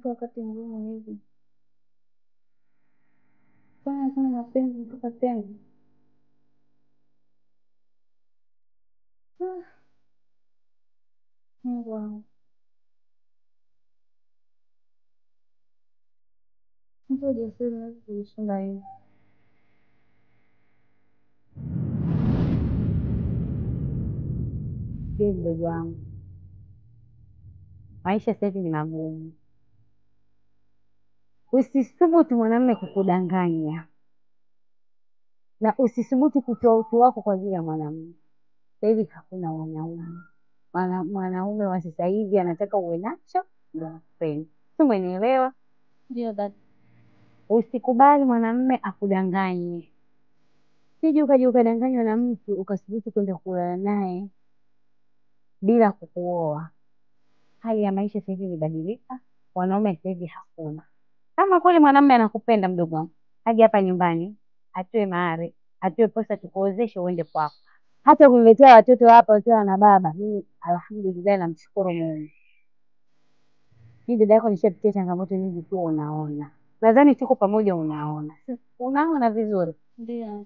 mtu wakati mgumu hivi. Sana mapenzi mpaka tena. Mungu wangu. Mtu ujasiri hawezi kuishinda hivi. Ndugu wangu. Maisha sasa hivi ni magumu. Usisubutu mwanamume kukudanganya. Na usisubutu kutoa utu wako kwa ajili ya mwanamume. Sasa hivi hakuna wanaume. Mwanaume wa sasa hivi anataka uwe nacho ndio nakupenda. Umenielewa? Ndio dada. Usikubali mwanamume akudanganye. Sije ukaja ukadanganywa na mtu ukasubutu kwenda kulala naye bila kukuoa. Hali ya maisha sasa hivi imebadilika. Wanaume sasa hivi hakuna. Kama kweli mwanamume anakupenda mdogo wangu, aje hapa nyumbani, atoe mahari, atoe pesa tukuozeshe uende kwako. Hata kuniletea watoto hapa wakiwa na baba, mimi alhamdulillah namshukuru Mungu. Mimi dada yako nishapitia changamoto nyingi tu unaona. Nadhani tuko pamoja unaona. Unaona vizuri. Ndio.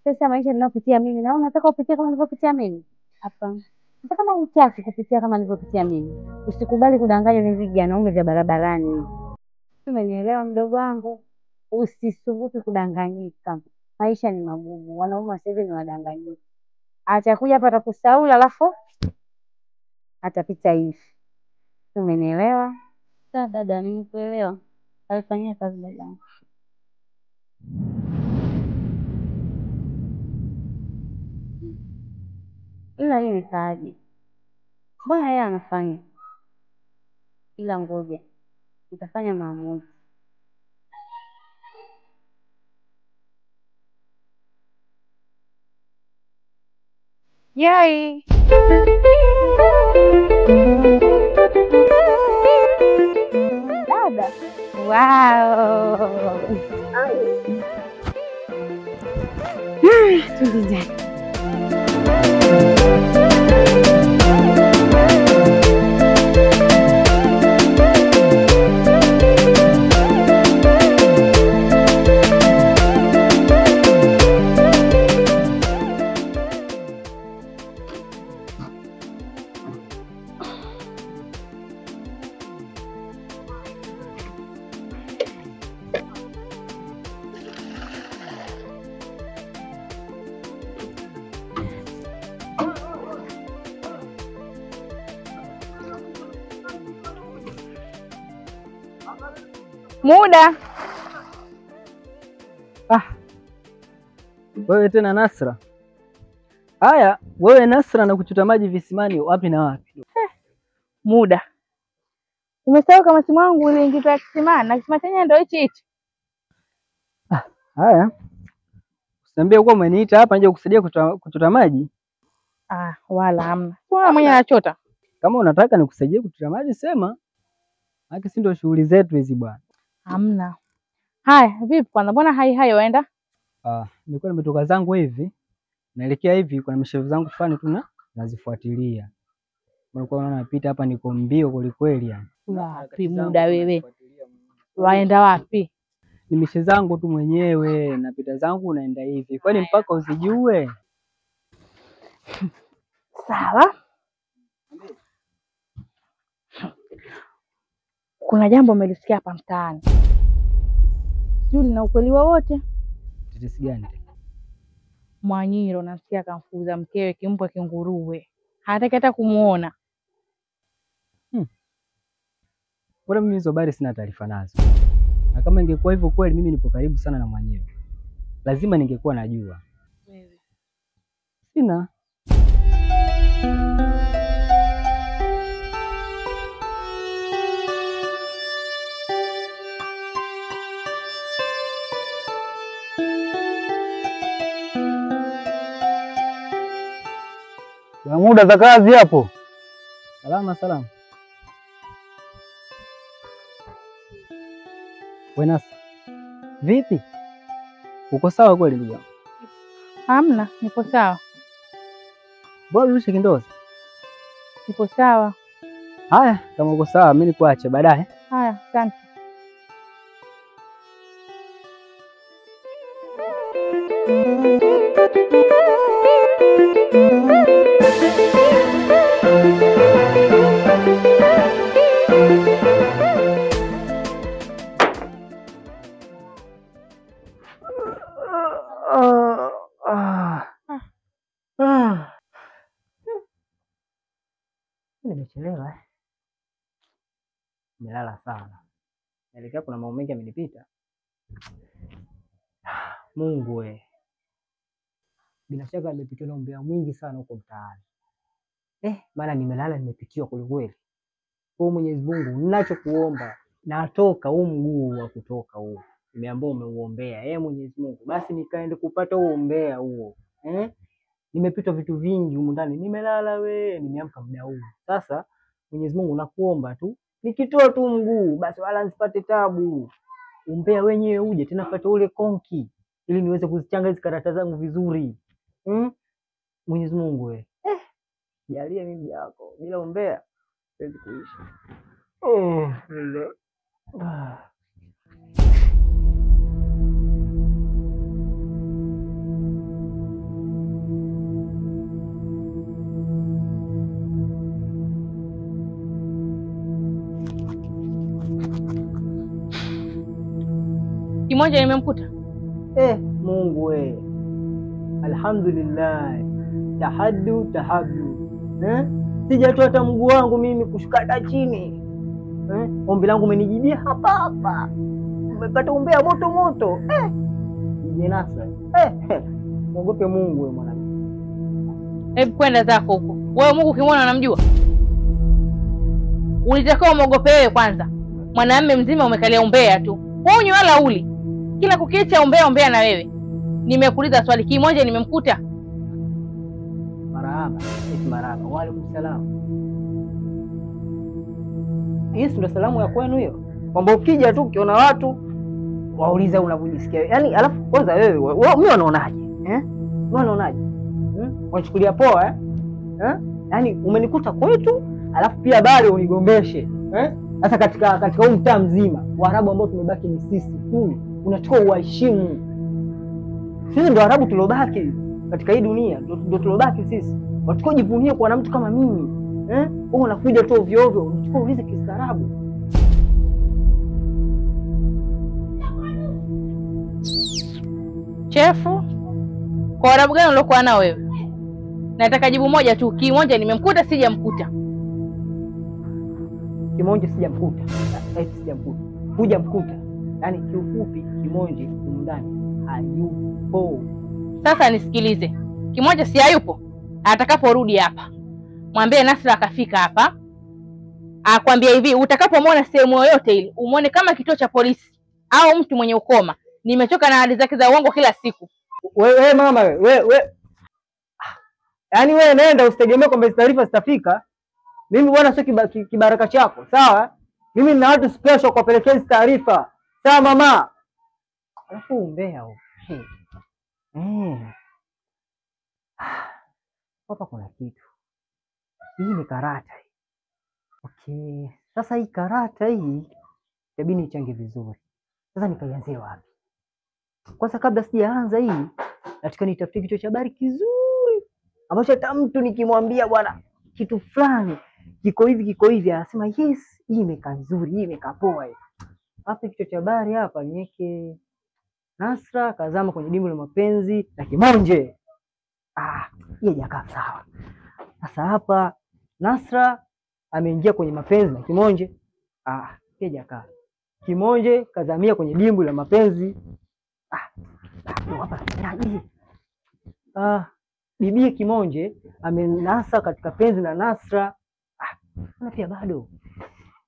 Sasa maisha ninayopitia mimi na unataka upitie kama nilivyopitia mimi? Hapana. Hata kama hutaki kupitia kama nilivyopitia mimi, usikubali kudanganywa na hivi wanaume vya barabarani. Umenielewa mdogo wangu? Usisubutu kudanganyika. Maisha ni magumu. Wanaume sasa hivi ni wadanganyifu. Atakuja hapa atakusauli alafu atapita hivi. Umenielewa? Sawa dada, nimekuelewa. Alifanyia kazi dada. Ila hii ni kazi. Mbona yeye anafanya? Ila ngoja. Nitafanya maamuzi. Yai. Dada. Wow. Tulijani. Muda. Wewe tena Nasra. Haya, wewe Nasra na kuchota maji visimani wapi na wapi? Muda. Umesahau kama simu yangu iliingizwa kisimani na kisima chenyewe ndio hichi. Haya. Usiniambie uko umeniita hapa nje kukusaidia kuchota maji? Wala hamna. Wewe mwenyewe unachota. Kama unataka nikusaidie kuchota maji sema. Haki si ndio shughuli zetu hizi bwana. Hamna. Haya, vipi kwanza mbona hai waenda? Nilikuwa nimetoka zangu hivi. Naelekea hivi kuna mishevu zangu fulani tu nazifuatilia. Nilikuwa naona napita hapa niko mbio kweli yani. Wapi muda wewe? Waenda wapi? Ni mishevu zangu tu mwenyewe, napita zangu naenda hivi. Kwani mpaka usijue? Sawa. Kuna jambo umelisikia hapa mtaani. Sijui lina ukweli wowote. Tetesi gani? Mwanyiro nasikia kamfuza mkewe kimbwa kinguruwe. Hataki hata kumuona. Bora mimi hizo habari sina taarifa nazo. Na kama ingekuwa hivyo kweli mimi nipo karibu sana na Mwanyiro. Lazima ningekuwa najua. Wewe. Sina. Na muda za kazi hapo. Salama. Buenas. Vipi? Uko sawa kweli ndugu yangu? Hamna, nipo sawa. Bora urushe kindozi. Nipo sawa. Haya, kama uko sawa mimi nikuache baadaye. Haya, asante. Nimechelewa. Nimelala sana. Naelekea kuna mambo mengi yamenipita. Mungu we. Bila shaka nimepitiwa na umbea mwingi sana huko mtaani. Maana nimelala nimepitiwa kweli. Kwa Mwenyezi Mungu ninachokuomba, natoka huu mguu wa kutoka huu. Nimeambiwa umeuombea. Mwenyezi Mungu, basi nikaende kupata huo umbea huo. Nimepitwa vitu vingi humu ndani. Nimelala nimeamka muda huu. Sasa Mwenyezi Mungu nakuomba tu, nikitoa tu mguu basi wala nisipate tabu. Umbea wenyewe uje tena pata ule konki ili niweze kuzichanga hizo karata zangu vizuri. Mwenyezi Mungu jalia mimi yako bila umbea siwezi kuishi. Kimonja nimemkuta. Mungu alhamdulillah. Tahaddu. Sijatoa hata mguu wangu mimi kushuka hata chini. Ombi langu umenijibia hapa. Umepata umbea moto. Nasa. Muogope Mungu mwanangu. Hebu kwenda zako huko. Wewe Mungu ukimwona unamjua? Ulitakiwa muogope wewe kwanza. Mwanamume mzima umekalia umbea tu. Wewe wala uli. Kila kukicha umbea na wewe. Nimekuuliza swali kimoja nimemkuta. Marahaba. Wa alaykum salaam. Hiyo ndio salamu ya kwenu hiyo? Kwamba ukija tu ukiona watu wauliza unavyojisikia. Yaani alafu kwanza wewe mimi wanaonaje? Wanaonaje? Wanachukulia poa Yaani umenikuta kwetu alafu pia bado unigombeshe. Sasa katika huu mtaa mzima Waarabu ambao tumebaki ni sisi tu. Unachukua uwaheshimu. Sisi ndio Waarabu tulobaki katika hii dunia, ndio tulobaki sisi. Wachukua jivunie kwa na mtu kama mimi. Wewe unakuja tu ovyo ovyo, unachukua ulize kistaarabu. Chefu, kwa Waarabu gani uliokuwa nao wewe? Nataka jibu moja tu, Kimonja nimemkuta sijamkuta. Kimonja sijamkuta. Sijamkuta. Hujamkuta. Yaani kiufupi Kimonja ndani hayupo. Sasa nisikilize. Kimonja si hayupo. Atakaporudi hapa, mwambie Nasra akafika hapa. Akwambia hivi, utakapomwona sehemu yoyote ile, umuone kama kituo cha polisi au mtu mwenye ukoma. Nimechoka na hali zake za uongo kila siku. Wewe mama wewe. Yaani wewe nenda usitegemee kwamba taarifa zitafika. Mimi bwana sio kibaraka chako, sawa? Mimi nina watu special kuwapelekea hizo taarifa. Sawa mama? Alafu umbea huo. Hapa kuna kitu. Hii ni karata hii. Okay. Sasa hii karata hii inabidi nichange vizuri. Sasa nikaianzie wapi? Kwanza kabla sijaanza hii, nataka nitafute kichwa cha habari kizuri ambacho hata mtu nikimwambia bwana kitu fulani kiko hivi anasema yes, hii imekaa nzuri, hii imekaa poa hii. Hapa kichwa cha habari hapa niweke Nasra kazama kwenye dimbwi la mapenzi na Kimonje. Hiyo jakaa sawa. Sasa hapa Nasra ameingia kwenye mapenzi na Kimonje. Hiyo jakaa. Kimonje kazamia kwenye dimbwi la mapenzi. Hapa sinaji. Bibi Kimonje amenasa katika penzi na Nasra. Na pia bado.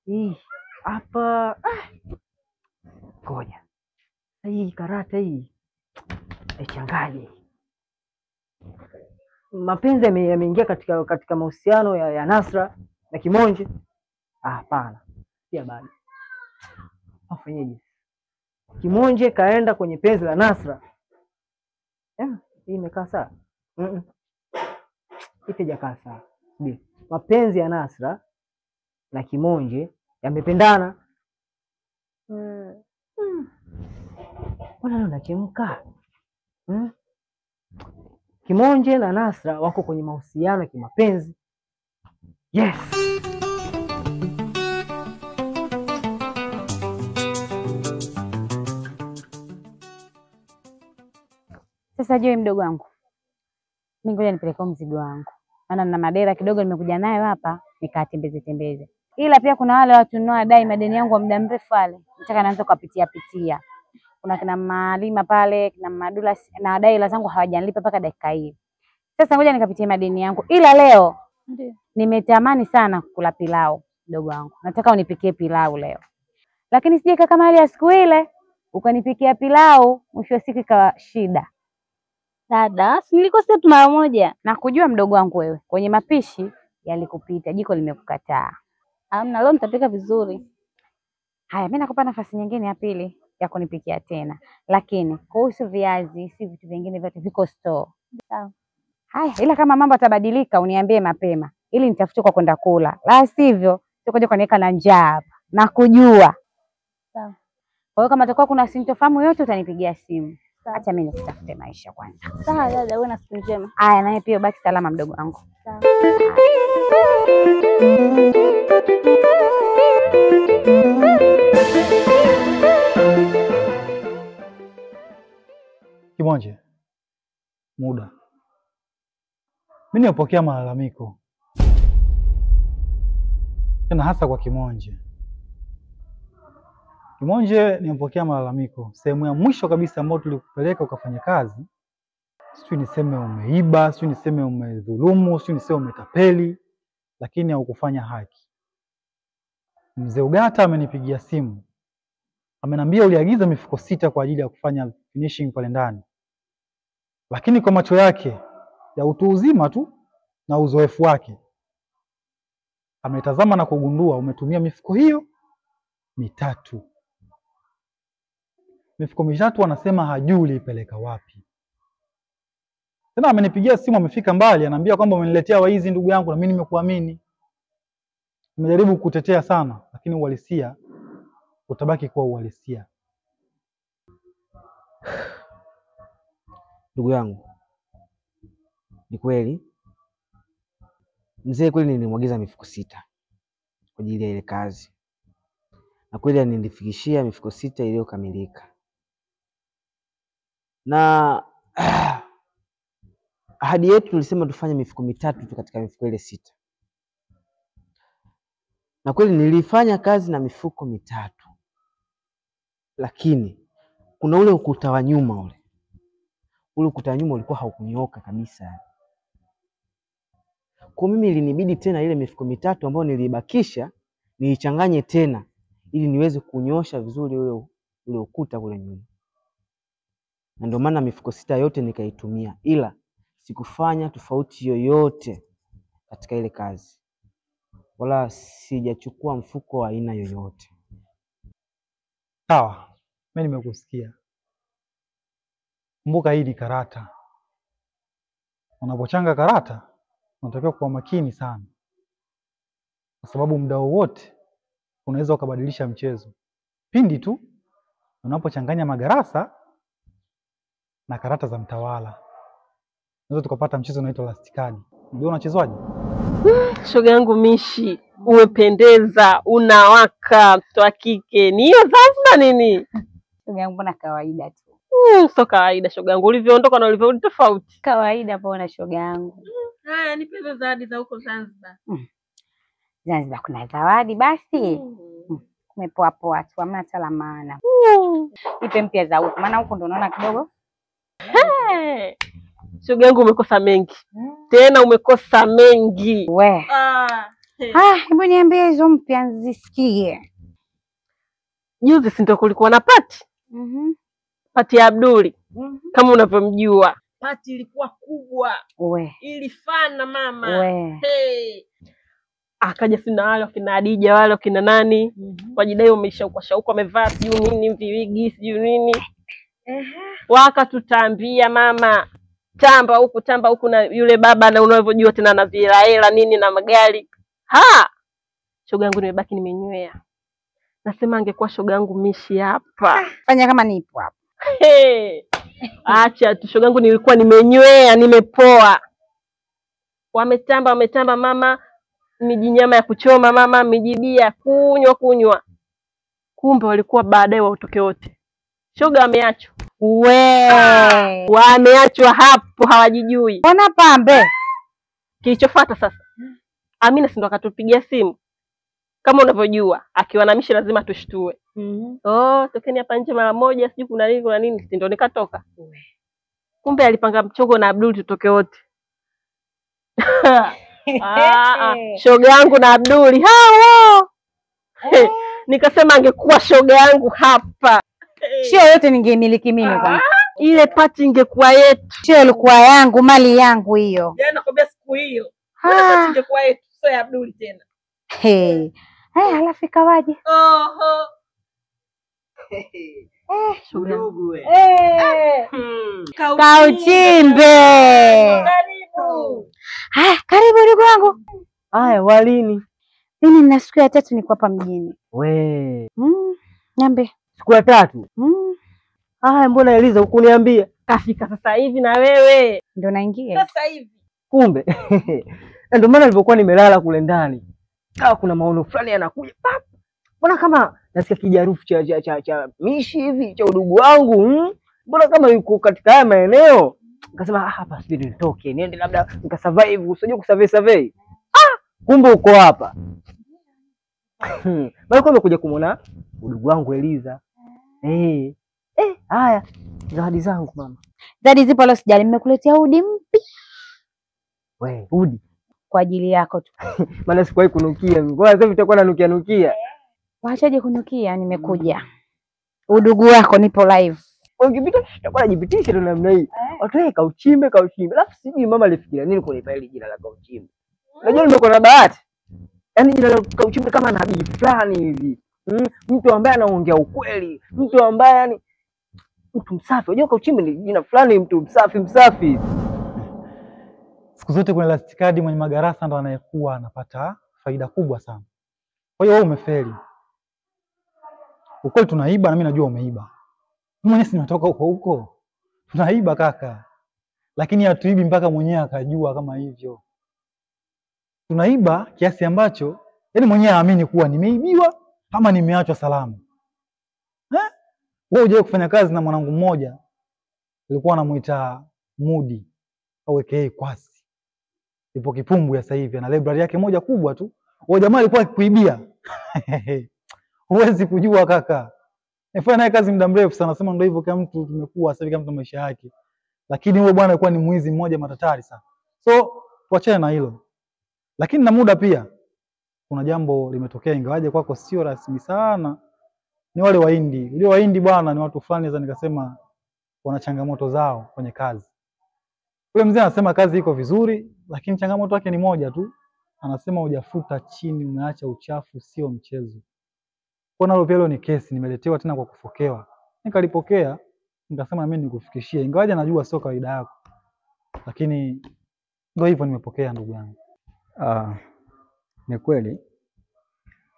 Hii hapa ngoja. Hii karata hii aichangaje? Mapenzi yameingia katika mahusiano ya Nasra na Kimonje. Hapana. Pia bado. Afanyeje? Kimonje kaenda kwenye penzi la Nasra. Hii imekaa sawa? Ipijakaa sawa. Mapenzi ya Nasra na Kimonje yamependana. Mbona leo nachemka? Kimonje na Nasra wako kwenye mahusiano ya kimapenzi. Yes. Sasa Joy mdogo wangu, mimi ngoja nipeleke mzigo wangu, maana na madera kidogo nimekuja nayo hapa nikatembeze. Ila pia kuna wale watu ninaodai madeni yangu kwa muda mrefu wale, nataka naanza kupitia. Kuna kina Malima pale, kina Madula na wadai hela zangu hawajanilipa mpaka dakika hii. Sasa ngoja nikapitie madeni yangu. Ila leo nimetamani sana kula pilau mdogo wangu. Nataka unipikie pilau leo. Lakini sije kama hali ya siku ile ukanipikia pilau mwisho wa siku ikawa shida. Dada, si nilikosea tu mara moja. Nakujua mdogo wangu wewe. Kwenye mapishi yalikupita, jiko limekukataa. Amna, leo nitapika vizuri. Haya, mimi nakupa nafasi nyingine ya pili ya kunipikia tena. Lakini kuhusu viazi, si vitu vingine vyote viko store. Sawa. Haya, ila kama mambo yatabadilika uniambie mapema ili nitafute kwa kwenda kula. La sivyo, sikoje kuniweka na njaa hapa. Nakujua. Sawa. Kwa hiyo kama takuwa kuna sintofahamu yote utanipigia simu. Sawa. Acha mimi nikitafute maisha kwanza. Sawa dada, uwe na siku njema. Haya, naye pia baki salama mdogo wangu. Sawa. Kimonje, muda. Mimi nimepokea malalamiko. Tena hasa kwa Kimonje. Kimonje, nimepokea malalamiko. Sehemu ya mwisho kabisa ambayo tulikupeleka ukafanya kazi, sijui niseme umeiba, sijui niseme umedhulumu, sijui niseme umetapeli, lakini haukufanya haki. Mzee Ugata amenipigia simu. Ameniambia uliagiza mifuko 6 kwa ajili ya kufanya finishing pale ndani. Lakini kwa macho yake ya utu uzima tu na uzoefu wake, ametazama na kugundua umetumia mifuko hiyo 3. Mifuko 3 anasema hajui uliipeleka wapi. Tena amenipigia simu, amefika mbali, ananiambia kwamba umeniletea waizi ndugu yangu na mimi nimekuamini. Nimejaribu kukutetea sana, lakini uhalisia utabaki kuwa uhalisia. Ndugu yangu, ni kweli mzee, kweli nilimwagiza mifuko 6 kwa ajili ya ile kazi, na kweli alinifikishia mifuko 6 iliyokamilika. Na ahadi yetu tulisema tufanye mifuko 3 tu katika mifuko ile 6, na kweli nilifanya kazi na mifuko 3, lakini kuna ule ukuta wa nyuma ule ukuta wa nyuma ulikuwa haukunyoka kabisa. Kwa mimi ilinibidi tena ile mifuko 3 ambayo nilibakisha niichanganye tena ili niweze kunyosha vizuri ule ukuta kule nyuma. Na ndio maana mifuko 6 yote nikaitumia, ila sikufanya tofauti yoyote katika ile kazi. Wala sijachukua mfuko wa aina yoyote. Sawa, mimi nimekusikia. Kumbuka hii ni karata. Unapochanga karata, unatakiwa kuwa makini sana. Kwa sababu muda wowote unaweza ukabadilisha mchezo. Pindi tu unapochanganya magarasa na karata za mtawala, unaweza tukapata mchezo unaitwa last card. Ndio unachezwaje? Shoga yangu Mishi, umependeza, unawaka, mtoto wa kike. Ni hiyo Zanzibar nini? Shoga yangu mbona kawaida tu. Sio kawaida shoga yangu, ulivyoondoka na ulivyorudi tofauti. Kawaida pona shoga yangu. Haya, nipe hizo zawadi za huko Zanzibar. Zanzibar kuna zawadi basi. Kumepoa poa tu, hamna hata la maana. Nipe mpya za huko, maana huko ndo naona kidogo. Shoga yangu umekosa mengi. Tena umekosa mengi. We. Hebu niambie hizo mpya nzisikie. Juzi si ndio kulikuwa na pati? Pati ya Abduli. Kama unavyomjua. Pati ilikuwa kubwa. We. Ilifana mama. We. Akaja sina wale wakina Adija wale wakina nani. Wajidai wameshauka wamevaa sijui nini viwigi sijui nini. Wakatutambia mama, tamba huku na yule baba na unavyojua tena na hela nini na magari. shoga yangu nimebaki nimenywea. Nasema angekuwa shoga yangu Mishi hapa. Fanya kama nipo hapa. Hey, acha tu shoga yangu, nilikuwa nimenywea, nimepoa. Wametamba mama, miji nyama ya kuchoma mama, mijibia kunywa. Kumbe walikuwa baadaye wautoke wote. Shoga ameachwa. Wameachwa hapo, hawajijui. Mbona pambe? Kilichofuata sasa, Amina si ndo akatupigia simu. Kama unavyojua, akiwa na Mishi lazima tushtue. Tokeni hapa nje mara moja, sijui kuna nini, si ndo nikatoka. Kumbe alipanga mchongo na Abdul tutoke wote. Shoga yangu na Abduli hao. Nikasema angekuwa shoga yangu hapa, Sio yote ningemiliki mimi kwanza. ile pati ingekuwa yetu. Sio ilikuwa yangu, mali yangu hiyo. Yaani nakwambia siku hiyo Ah. ingekuwa yetu, sio ya Abduli tena. Halafu ikawaje? Shoga yangu. Kauchimbe. Karibu. Karibu ndugu wangu. Haya, walini? Mimi nina siku ya 3 niko hapa mjini. We, Niambie. siku ya 3? Haya, mbona Eliza hukuniambia? Kafika sasa hivi na wewe. Ndio naingia. Sasa hivi. Kumbe ndio maana nilipokuwa nimelala kule ndani, kuna maono fulani yanakuja. Mbona kama nasikia kijarufu cha Mishi hivi cha udugu wangu, mbona kama yuko katika haya maeneo. Nikasema hapa sije nitoke niende labda nikasurvive, usije kusurvey. Kumbe uko hapa. Bali kwa nimekuja kumuona udugu wangu Eliza. Haya, zawadi zangu mama. Zawadi zipo leo, sijali, nimekuletea udi mpya. We, udi Kwa ajili yako tu. maana sikuwahi kunukia. Kwa sasa itakuwa nanukia. Waachaje kunukia, nimekuja. Udugu wako nipo live. Ungepita tutakuwa najipitisha tu namna hii. Watu kauchimbe. Alafu sijui mama alifikiria nini kunipa hili jina la kauchimbe. Unajua nimekuwa na bahati. Yaani jina la kauchimbe kama nabii fulani hivi. Mtu ambaye anaongea ukweli, mtu ambaye yani mtu msafi. Unajua kauchimbe ni jina fulani, mtu msafi. Siku zote kwenye last card mwenye magarasa ndo anayekuwa anapata faida kubwa sana. Kwa hiyo wewe umefeli. Ukweli tunaiba na mimi najua umeiba. Mimi mwenyewe sinatoka huko. Tunaiba kaka. Lakini hatuibi mpaka mwenyewe akajua kama hivyo. Tunaiba kiasi ambacho yani mwenyewe aamini kuwa nimeibiwa ama nimeachwa salama. Wewe uje kufanya kazi na mwanangu mmoja alikuwa anamuita Mudi au aka Kwasi. Ipo Kipumbu ya sasa hivi ana library yake moja kubwa tu. Huyo jamaa alikuwa akikuibia. Huwezi kujua kaka. Nifanya naye kazi muda mrefu sana, nasema ndio hivyo kama mtu tumekuwa sasa hivi kama mtu maisha yake. Lakini huyo bwana alikuwa ni mwizi mmoja matatari sana. So tuachane na hilo. Lakini na muda pia kuna jambo limetokea, ingawaje kwako sio rasmi sana. Ni wale Wahindi. Unajua Wahindi bwana ni watu fulani za nikasema wana changamoto zao kwenye kazi. Yule mzee anasema kazi iko vizuri, lakini changamoto yake ni moja tu. Anasema hujafuta chini, umeacha uchafu, sio mchezo. Kwa nalo pia ni kesi nimeletewa tena kwa kufokewa. Nikalipokea, nikasema mimi nikufikishie. Ingawaje najua sio kawaida yako. Lakini ndio hivyo nimepokea ndugu yangu. Ni kweli.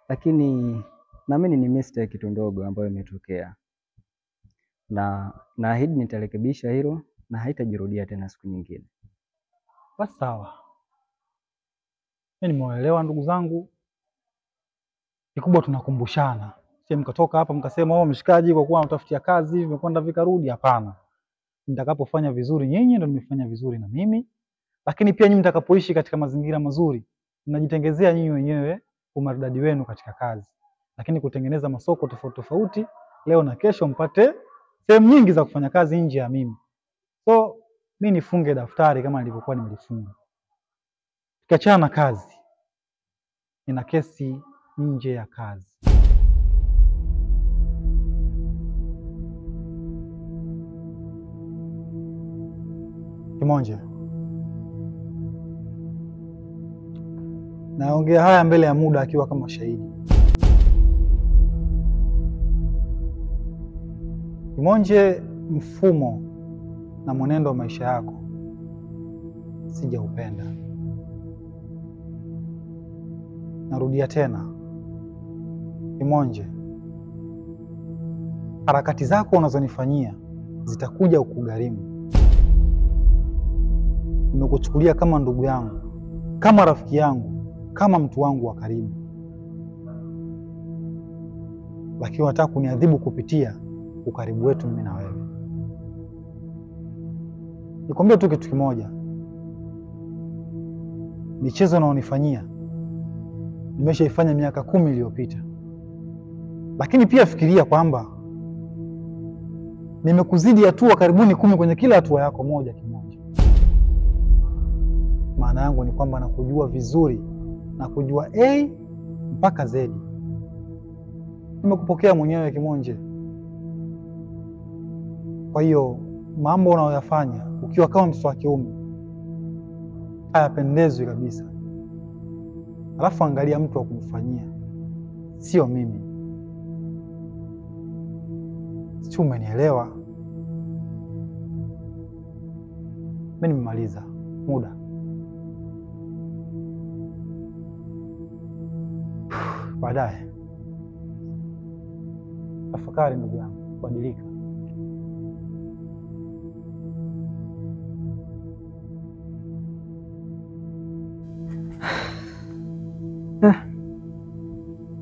Lakini naamini ni mistake tu ndogo ambayo imetokea. Na naahidi nitarekebisha hilo na haitajirudia tena siku nyingine. Basi sawa. Mimi nimewaelewa ndugu zangu. Kikubwa tunakumbushana. Sio mkatoka hapa mkasema mshikaji kwa kuwa unatafutia kazi, vimekwenda vikarudi, hapana. Nitakapofanya vizuri nyinyi ndio nimefanya vizuri na mimi. Lakini pia nyinyi mtakapoishi katika mazingira mazuri, mnajitengezea nyinyi wenyewe umaridadi wenu katika kazi. Lakini kutengeneza masoko tofauti leo na kesho mpate sehemu nyingi za kufanya kazi nje ya mimi. So mimi nifunge daftari kama nilivyokuwa nimelifunga. Tukiachana na kazi, nina kesi nje ya kazi. Kimonje, naongea haya mbele ya muda akiwa kama shahidi. Kimonje, mfumo na mwenendo wa maisha yako sijaupenda. Narudia tena, Kimonje, harakati zako unazonifanyia zitakuja kukugharimu. Nimekuchukulia kama ndugu yangu, kama rafiki yangu, kama mtu wangu wa karibu, lakini unataka kuniadhibu kupitia ukaribu wetu mimi na wewe. Nikwambie tu kitu kimoja, michezo unaonifanyia nimeshaifanya miaka 10 iliyopita, lakini pia fikiria kwamba nimekuzidi hatua karibuni 10 kwenye kila hatua yako moja Kimonje. Maana yangu ni kwamba nakujua vizuri, nakujua A mpaka Z. Nimekupokea mwenyewe Kimonje. Kwa hiyo mambo unayoyafanya ukiwa kama mtoto wa kiume hayapendezwi kabisa. Alafu angalia mtu wa kumfanyia, sio mimi. Si umenielewa? Mimi nimemaliza muda. Baadaye tafakari ndugu yangu, badilika.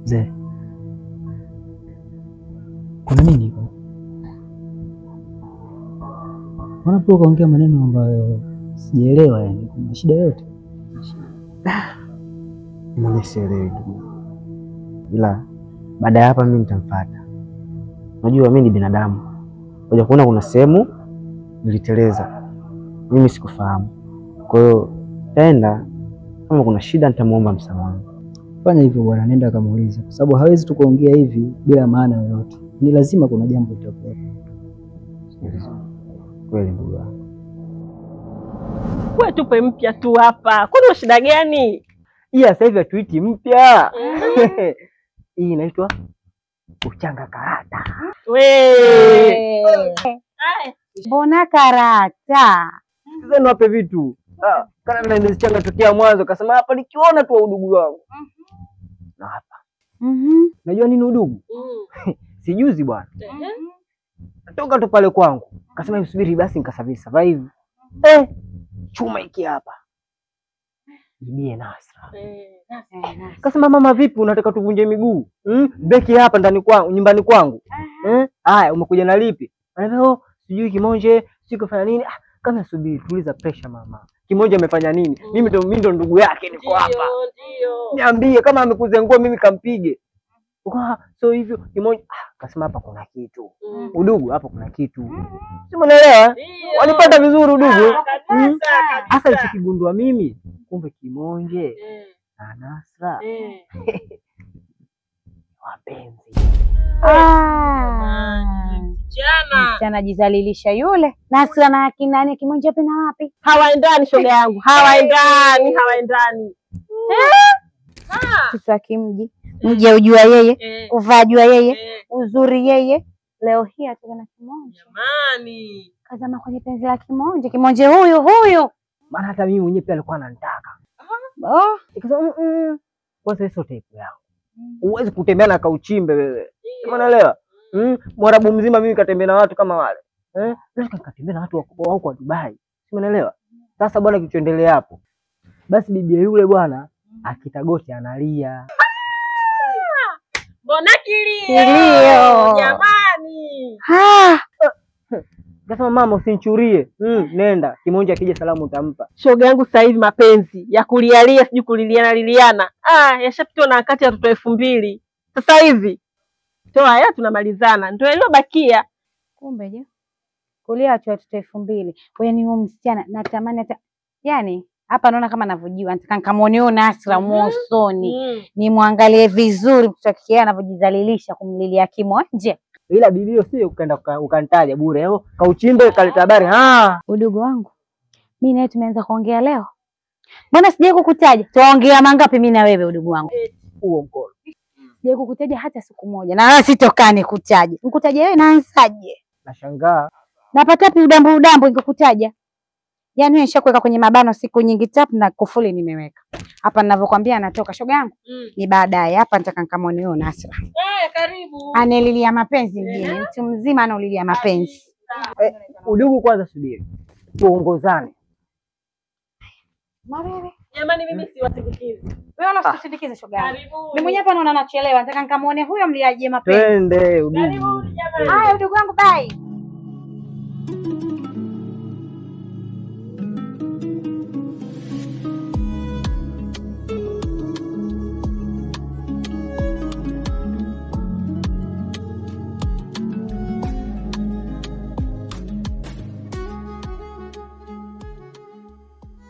Mzee, kuna nini? Mbona pia ukaongea maneno ambayo sijaelewa? Yani kuna shida yote? Mimi sielewi, ila baada ya hapa mimi nitamfuata. Unajua mimi ni binadamu, ngoja kuona kuna sehemu niliteleza, mimi sikufahamu. Kwa hiyo taenda, kama kuna shida nitamuomba msamaha. Fanya hivyo bwana, nenda kamuulize, kwa sababu hawezi tu kuongea hivi bila maana yoyote. Ni lazima kuna jambo litakuwa. Kweli ndugu yangu. Wewe tupe mpya tu hapa. Kuna shida gani? Hii sasa hivi atuiti mpya. Hii inaitwa kuchanga karata. Mbona karata? Sasa niwape vitu. Kana nilizichanga tokea mwanzo, kasema hapa nikiona tu udugu wangu. Na hapa. Unajua nini udugu? Sijuzi bwana. Natoka tu pale kwangu. Kasema subiri basi survive. Chuma iki hapa. Bibie Nasra. Kasema mama vipi unataka tuvunje miguu? Beki hapa ndani kwangu, nyumbani kwangu. Haya umekuja na lipi? Anambia sijui Kimonje, sikufanya nini? Kama subiri, tuliza pressure mama. Kimonje amefanya nini? Mimi ndo ndugu yake niko hapa. Ndio. Niambie kama amekuzengua mimi kampige. So hivyo Kimonje kasema hapa kuna kitu. Udugu hapa kuna kitu. Si unaelewa? Walipata vizuri udugu. Hasa ichikigundua mimi, kumbe Kimonje na Nasra wapenzi. Msichana jizalilisha yule. Nasra na akina nani Kimonje wapi na wapi? Hawaendani shoga yangu. Hawaendani. Sisi wa kimji. Mje ujua yeye, uvaa jua yeye, uzuri yeye. Leo hii atoka na Kimonje. Jamani. Kazama kwenye penzi la Kimonje. Kimonje huyu. Maana hata mimi mwenyewe pia alikuwa ananitaka. Nikasema kwanza hizo type yangu. Huwezi kutembea na kauchimbe wewe. Unaelewa? Mwarabu mzima mimi katembea na watu kama wale. Nataka nikatembea na watu wako kwa Dubai. Unaelewa? Sasa bwana kichoendelea hapo. Basi bibi yule bwana akitagoti analia. Mbona kilio? Jamani. Kasema mama usinichurie. Nenda. Kimonje akija salamu utampa. Shoga yangu sasa hivi mapenzi ya kulialia sijui kuliliana. Yashapitwa na wakati ya watoto 2000. Sasa hivi toa haya tunamalizana. Ndio iliyobakia. Kumbe je? Kulia watu 2000. Wewe ni huyu msichana natamani hata yani hapa naona kama navyojiwa, nataka nikamuone huyo Nasra usoni. Nimwangalie vizuri mtoto wake anavyojizalilisha kumlilia Kimonje. Ila bibio sio ukaenda ukanitaja bure. Kauchimbe kaleta habari. Udugu wangu. Mimi naye tumeanza kuongea leo. Mbona sijai kukutaja? Tuongea mangapi mimi na wewe udugu wangu? Huo mkono. Sijai kukutaja hata siku moja. Na wewe sitokane kutaje. Nikutaje wewe naanzaje? Nashangaa. Napata wapi udambu nikikutaja? Yaani nishakuweka kwenye mabano siku nyingi tap na kufuli nimeweka. Hapa ninavyokuambia anatoka shoga yangu. Ni baadaye. Hapa nataka nikamwone huyo Nasra. Karibu. Anelilia mapenzi mjini. Mtu mzima anaulilia mapenzi. Udugu kwanza subiri. Tuongozane. Mawewe. Jamani mimi siwasindikizi. Wewe unasisindikiza shoga yangu. Karibu. Mimi mwenyewe hapa naona nachelewa. Nataka nikamwone huyo mliaje mapenzi. Twende udugu. Karibu jamani. Haya udugu wangu bye.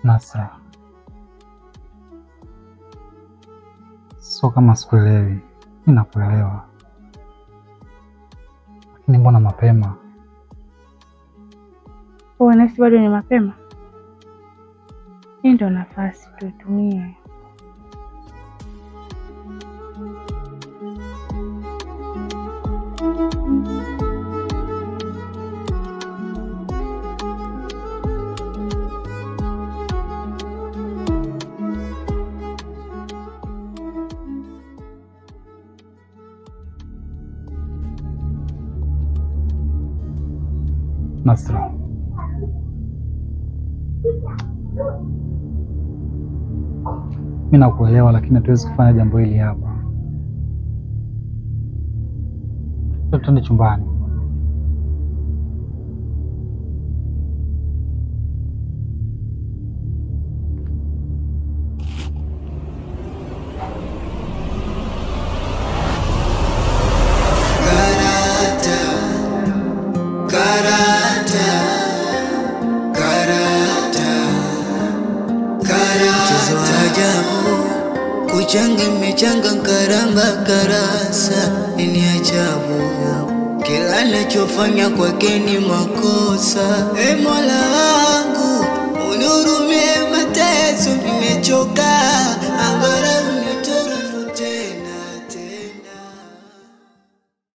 Nasra, sio kama sikuelewi, mimi nakuelewa, lakini mbona mapema? Nasi bado ni mapema. Hii ndio nafasi tuitumie. Nasra, mimi nakuelewa, lakini hatuwezi kufanya jambo hili hapa. Twende chumbani. Kuchanga imechanga karamba karasa ni ajabu, kila nachofanya kwake ni makosa. Mola wangu unihurumie, mateso nimechoka